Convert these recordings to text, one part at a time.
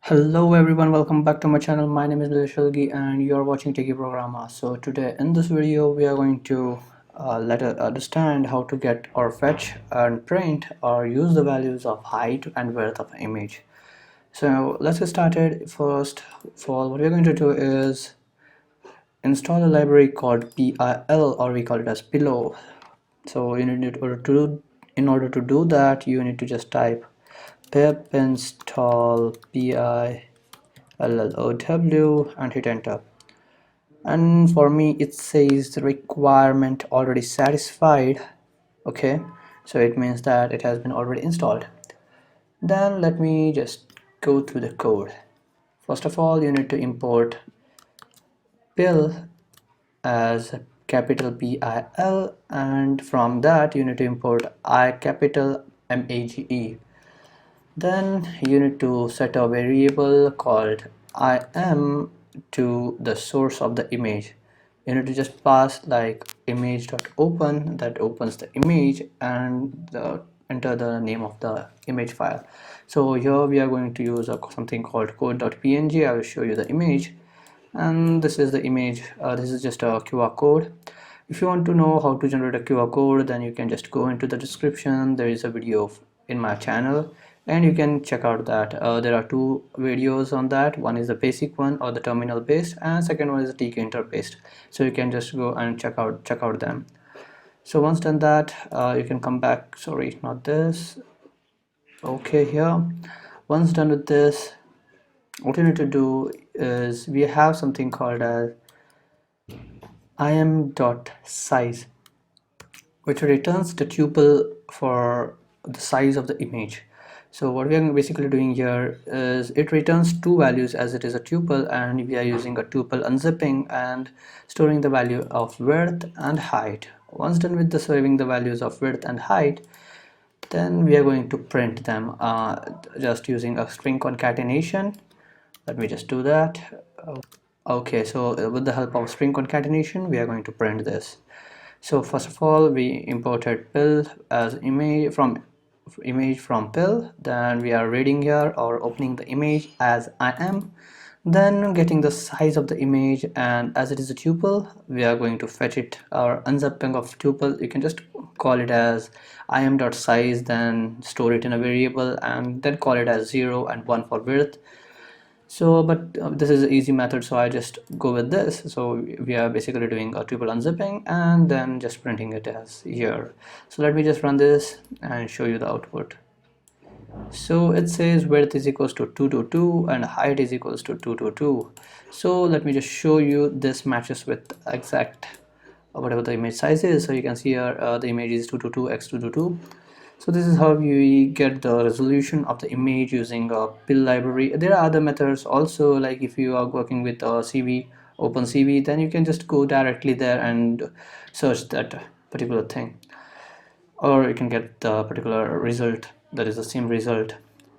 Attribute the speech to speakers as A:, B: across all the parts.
A: Hello everyone, welcome back to my channel. My name is Shalgi and you are watching Techie Programmer. So today in this video we are going to let us understand how to get or fetch and print or use the values of height and width of an image. So let's get started. First of all, what we're going to do is install a library called PIL, or we call it as pillow. So you need in order to do that, you need to just type pip install PILLOW and hit enter. And for me it says the requirement already satisfied. Okay, so it means that it has been already installed. Then let me just go through the code. First of all, you need to import pill as capital PIL, and from that you need to import I capital MAGE. Then you need to set a variable called IM to the source of the image. You need to just pass like image.open, that opens the image, and enter the name of the image file. So here we are going to use something called code.png. I will show you the image, and this is the image. This is just a QR code. If you want to know how to generate a QR code, then you can just go into the description. There is a video in my channel and you can check out that. There are two videos on that. One is the basic one, or the terminal based, and second one is the Techie interface. So you can just go and check out them. So once done that, you can come back. Sorry, not this. Okay, here. Once done with this, what you need to do is we have something called as im.size, which returns the tuple for the size of the image. So what we are basically doing here is it returns two values as it is a tuple, and we are using a tuple unzipping and storing the value of width and height. Once done with the saving the values of width and height, then we are going to print them just using a string concatenation. Let me just do that. Okay, so with the help of string concatenation we are going to print this. So first of all, we imported pill as image from pill. Then we are reading here or opening the image as IM, then getting the size of the image, and as it is a tuple we are going to fetch it, or unzipping of tuple. You can just call it as im.size, then store it in a variable, and then call it as 0 and 1 for width. So but this is an easy method, so I just go with this. So we are basically doing a tuple unzipping and then just printing it as here. So let me just run this and show you the output. So it says width is equals to 222 and height is equals to 222. So let me just show you this matches with exact whatever the image size is. So you can see here the image is 222 x 222. So this is how we get the resolution of the image using a pill library. There are other methods also, like if you are working with a CV, OpenCV, then you can just go directly there and search that particular thing, or you can get the particular result that is the same result.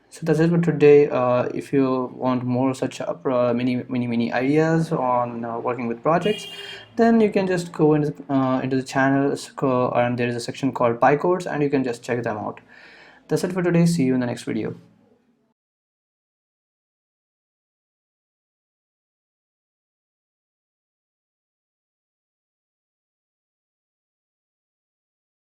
A: So that's it for today. If you want more such many ideas on working with projects, then you can just go into the channel, and there is a section called PyCodes, and you can just check them out. That's it for today. See you in the next video.